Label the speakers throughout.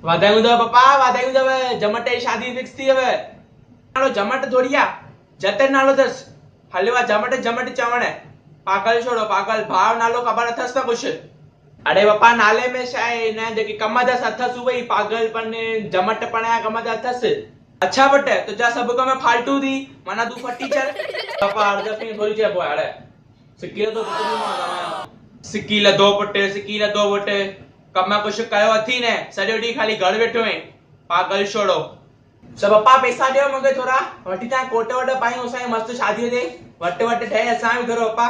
Speaker 1: वाधायूं अथव पप्पा, वाधायूं अथव। जमट जी शादी फिक्स थी अथव। नालो जमट थोड़ी आ, जतिन नालो अथसि। हलियो आहे जमट जमट चवण। पागल छोड़ो पागल, भाउ नालो ख़बर अथसि न कुछ? अरे पप्पा नाले में छा आहे, हिन जेकी कम अथसि अथसि उहे ई पागलपन जमटपण जा कम त अथसि। अच्छा बट तुंहिंजा सभु कम फालतू थी, माना तूं फटी चल। पप्पा हर दफ़े थोड़ी चइबो आहे। हाणे सिकी लधो पुट बि मां ॻाल्हायां। सिकी लधो पुट, सिकी लधो पुट, कम कुछ कयो अथई न, सॼो ॾींहुं खाली घर वेठो आहीं। पागल छोड़ो। सब पप्पा पैसा ॾियो मूंखे थोड़ा, वठी था कोट वोट पायूं असांजी मस्त शादीअ ते। वट वट ठहे असां बि थोरो पप्पा।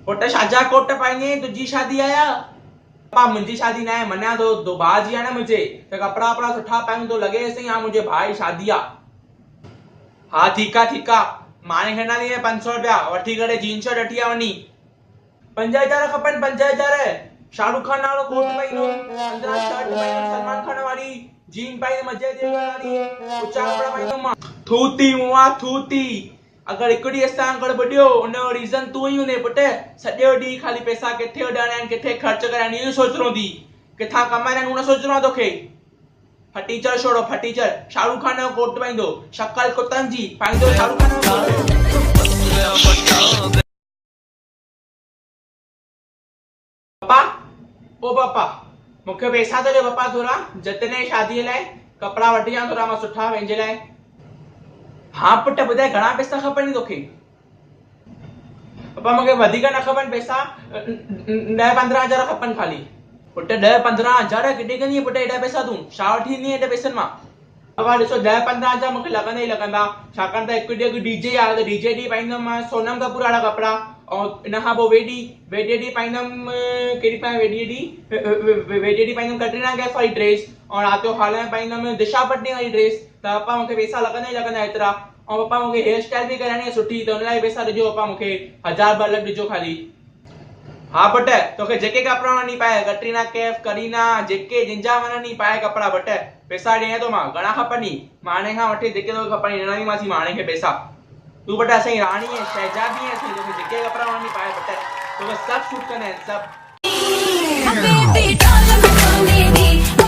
Speaker 1: पुट छाजा कोट पाईंदे, तुंहिंजी शादी आहे या? पप्पा मुंहिंजी शादी न आहे, मञा थो तो भाउ जी आहे न मुंहिंजे, त कपिड़ा वपड़ा सुठा पायूं तो लॻे सही हा मुंहिंजे भाउ जी शादी आहे। हा ठीकु आहे माणे खणंदा थी 500 रुपया वठी करे जींस शर्ट वठी आ वञी। 5000 खपनि 5000। शाहरुख खान वारो कोट पाईंदो, अंदरां शर्ट पाईंदो सलमान खान वाली, जीन पाईंदो मजे देने वाली, ऊंचा कपड़ा पाईंदो मां। थूती मुआ थूती। अगर हिकु ॾींहुं असां गॾु ॿुधियो उनजो रीज़न तूं ई हूंदे पुट। सॼो ॾींहुं खाली पैसा किथे उॾाइणा आहिनि, किथे ख़र्च करणा आहिनि, इहो सोचणो थी। किथां कमाइणा आहिनि उन सोचणो आहे तोखे। फटीचर छोड़ो फटीचर, शाहरुख खान जो कोट पाईंदो, शक्ल कुतनि जी पाईंदो शाहरुख खान जो कोट। पापा ओ पापा मूंखे पैसा तो ॾियो पापा थोड़ा, जतिन जी शादीअ लाइ कपिड़ा वठी आ थोड़ा मां सुठा पंहिंजे लाइ। हाँ पुट ॿुधाए घणा पैसा खपनि तोखे? पापा मूंखे वधीक न खपनि पैसा, 10-15 हज़ार खपनि खाली। पुट 10-15 हज़ार किथे कंदी पुट एॾा पैसा तूं? छा वठी ईंदी एॾे पैसनि मां? पापा ॾिसो 10-15 हज़ार मूंखे लॻंदा ई लॻंदा, छाकाणि त हिकु ॾींहुं डीजे आहे त डीजे ॾींहुं पाईंदुमि मां सोनम कपूर वारा कपिड़ा, ऐं इन खां पोइ वेॾी ॾींहुं पाईंदुमि कहिड़ी पायां वेॾी ॾींहुं पाईंदुमि कटरीना कैफ वारी ड्रेस, ऐं राति जो हाल में पाईंदुमि दिशा पटनी वारी ड्रेस। त पापा मूंखे पैसा लॻंदा ई लॻंदा एतिरा। ऐं पापा मूंखे हेयर स्टाइल बि कराइणी आहे सुठी, त हुन लाइ पैसा ॾिजो पापा, मूंखे 1000 अलॻि ॾिजो खाली। हाँ पुट तोखे जेके कपिड़ा वञी पाए, कटरीना कैफ करीना जेके जिंजा वञनी पाए कपिड़ा, बट पैसा ॾियां थो मां। घणा खपनी? माणे खां वठी जेके तोखे खपनी ॾियणा थी मांसी माणे खे पैसा। तूं बट असांजी राणी है, शहजादी है, तोखे जेके कपिड़ा वञनी पाए बट तोखे सभु सूट कंदा आहिनि सभु।